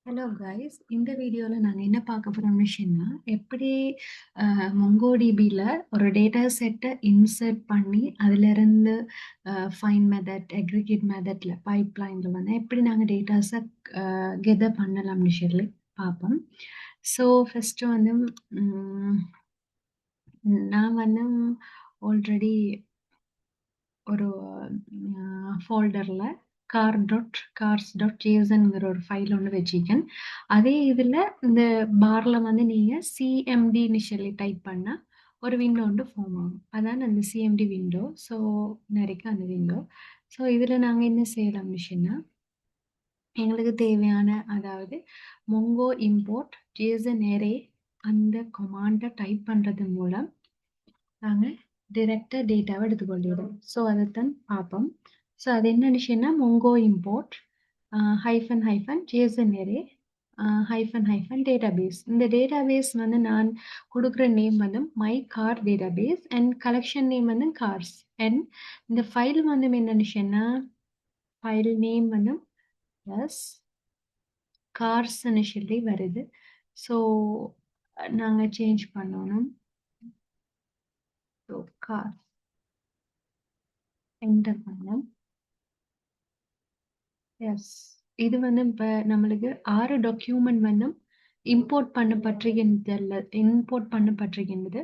Hello guys, இந்த வீடியோவில் நாங்கள் என்ன பார்க்க போகிறோம் விஷயம்னா எப்படி மொங்கோடிபியில் ஒரு டேட்டா செட்டை இன்சர்ட் பண்ணி அதிலிருந்து ஃபைன் மெத்தட் அக்ரிகேட் மெத்தடில் பைப்லைனில் வந்து எப்படி நாங்கள் டேட்டாஸை கெதர் பண்ணலாம்னு சொல்லி பார்ப்போம். ஸோ ஃபஸ்ட்டு வந்து நான் வந்து ஆல்ரெடி ஒரு ஃபோல்டரில் cars.json ஒரு ஃபைல் ஒன்று வச்சிருக்கேன். அதே இதில் இந்த பாரில் வந்து நீங்கள் சிஎம்டின்னு சொல்லி டைப் பண்ணால் ஒரு விண்டோ ஒன்று ஃபார்ம் ஆகும். அதான் அந்த சிஎம்டி விண்டோ. ஸோ நிறைய அந்த விண்டோ. ஸோ இதில் நாங்கள் என்ன செய்யலாம் விஷயம்னா எங்களுக்கு தேவையான அதாவது மொங்கோ இம்போர்ட் ஜேசன் அரே அந்த கொமாண்டை டைப் பண்ணுறது மூலம் நாங்கள் டிரெக்டாக டேட்டாவை எடுத்துக்கொள்ளிடுவோம். ஸோ அதைத்தான் பார்ப்போம். ஸோ அது என்ன விஷயம்னா Mongo import hyphen JSON array hyphen database. இந்த டேட்டாபேஸ் வந்து நான் கொடுக்குற நேம் வந்து my car database and collection name வந்து கார்ஸ். அண்ட் இந்த ஃபைல் வந்து என்ன விஷயம்னா ஃபைல் நேம் வந்து ப்ளஸ் கார்ஸ்ன்னு சொல்லி வருது. ஸோ நாங்கள் சேஞ்ச் பண்ணணும். ஸோ கார் என்டர் பண்ணோம். எஸ், இது வந்து இப்போ நம்மளுக்கு 6 டாக்குமெண்ட் வந்து இம்போர்ட் பண்ணப்பட்டிருக்கின்றது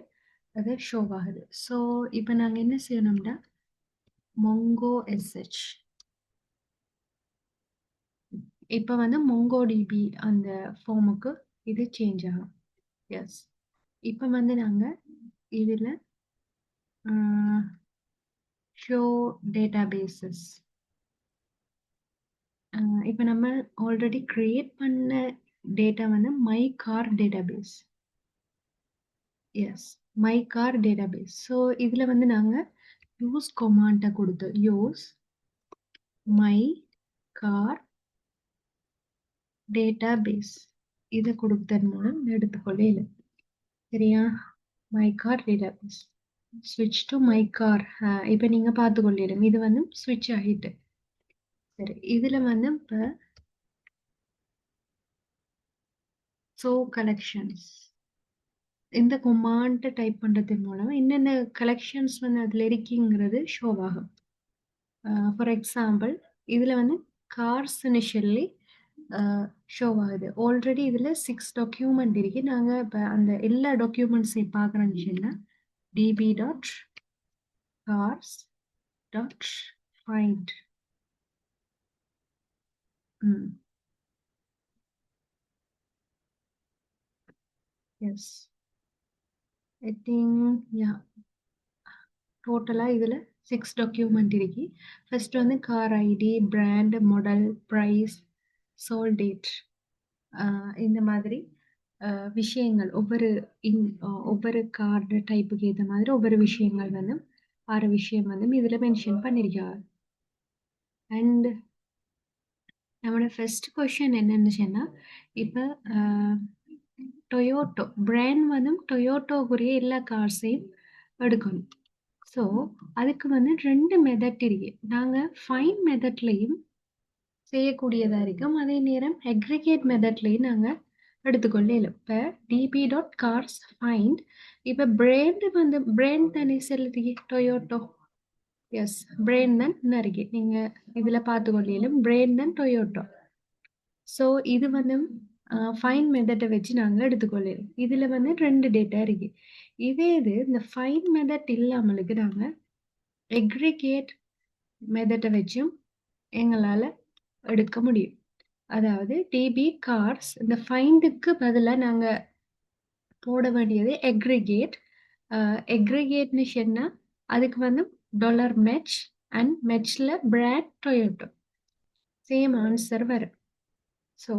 அது ஷோ ஆகுது. ஸோ இப்போ நாங்கள் என்ன செய்யணும்னா மொங்கோ எஸ்ஹெச் இப்போ வந்து மொங்கோடிபி அந்த ஃபார்முக்கு இது சேஞ்ச் ஆகும். எஸ், இப்போ வந்து நாங்கள் இதில் ஷோ டேட்டாபேசஸ் இப்போ நம்ம ஆல்ரெடி கிரியேட் பண்ண டேட்டா வந்து my car database. Yes, my car database. So இதில் வந்து நாங்கள் யூஸ் கொமாண்டை கொடுத்து யூஸ் மை கார் டேட்டாபேஸ் இதை கொடுத்ததன் மூலம் எடுத்துக்கொள்ள சரியா. மை கார் டேட்டாபேஸ் ஸ்விட்ச் டு மை கார். இப்போ நீங்கள் பார்த்துக்கொள்ளிடும் இது வந்து ஸ்விட்ச் ஆகிட்டு. சரி, இதில் வந்து இப்போ ஸோ கலெக்ஷன்ஸ் இந்த கொமாண்டை டைப் பண்ணுறதன் மூலம் என்னென்ன கலெக்ஷன்ஸ் வந்து அதில் இருக்குங்கிறது ஷோ ஆகும். ஃபார் எக்ஸாம்பிள் இதில் வந்து கார்ஸ்ன்னு சொல்லி ஷோ ஆகுது. ஆல்ரெடி இதில் 6 டாக்குமெண்ட் இருக்கு. நாங்கள் இப்போ அந்த எல்லா டாக்குமெண்ட்ஸையும் பார்க்குறோன்னு சொன்னால் db.cars.find S, I think yeah டோட்டலாக இதில் 6 டாக்குமெண்ட் இருக்கு. ஃபர்ஸ்ட் வந்து car ID, brand, model, price, sold date, இந்த மாதிரி விஷயங்கள் ஒவ்வொரு கார்டு டைப்புக்கு ஏற்ற மாதிரி ஒவ்வொரு விஷயங்கள் வந்து 6 விஷயம் வந்து இதில் மென்ஷன் பண்ணியிருக்காங்க. அண்ட் நம்மளோட ஃபர்ஸ்ட் கொஷின் என்னன்னு சொன்னால் இப்போ டொயோட்டோ பிராண்ட் வந்து டொயோட்டோக்குரிய எல்லா கார்ஸையும் எடுக்கணும். ஸோ அதுக்கு வந்து 2 மெத்தட் இருக்கு. நாங்கள் ஃபைன் மெத்தட்லையும் செய்யக்கூடியதாக இருக்கும். அதே நேரம் அக்ரிகேட் மெத்தட்லையும் நாங்கள் எடுத்துக்கொள்ள இல்லை. இப்போ db.cars find இப்போ பிராண்ட் தானே செலுத்தி டொயோட்டோ. எஸ், பிராண்ட் தான் நிறைய நீங்கள் இதில் பார்த்துக்கொள்ளையிலும் பிராண்ட் தான் டொயோட்டோ. ஸோ இது வந்து ஃபைன் மெத்தடை வச்சு நாங்கள் எடுத்துக்கொள்ளலாம். இதில் வந்து 2 டேட்டா இருக்கு. இது இந்த ஃபைன் மெத்தட் இல்லாமலுக்கு நாங்கள் அக்ரிகேட் மெத்தடை வச்சும் எங்களால் எடுக்க முடியும். அதாவது டிபி கார்ஸ் இந்த ஃபைண்டுக்கு பதிலாக நாங்கள் போட வேண்டியது அக்ரிகேட். அக்ரிகேட்னு சொன்னால் அதுக்கு வந்து $match அண்ட் மெட்ச்சில் பிராண்ட் டொயோட்டோ சேம் ஆன்சர் வரும். ஸோ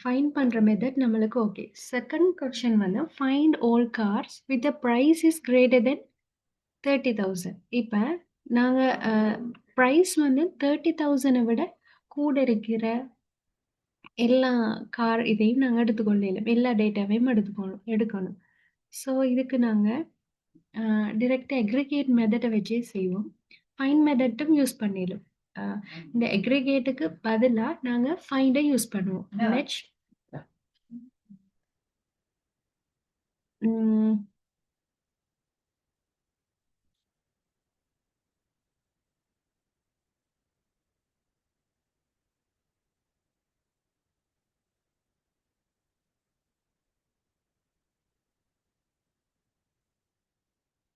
ஃபைன் பண்ணுற மெத்தட் நம்மளுக்கு ஓகே. செகண்ட் கொஸ்டின் வந்து find all cars with the price is greater than 30,000. இப்போ நாங்கள் ப்ரைஸ் வந்து 30,000 விட கூட இருக்கிற எல்லா கார் இதையும் நாங்கள் எடுத்துக்கொள்ளலாம். எல்லா டேட்டாவையும் எடுக்கணும். ஸோ இதுக்கு நாங்கள் டிரெக்டாக அக்ரிகேட் மெத்தடை வச்சே செய்வோம். ஃபைன் மெத்தட்டும் யூஸ் பண்ணிடலாம். இந்த அக்ரிகேட்டுக்கு பதிலா நாங்க ஃபைண்ட யூஸ் பண்ணுவோம். நெக்ஸ்ட்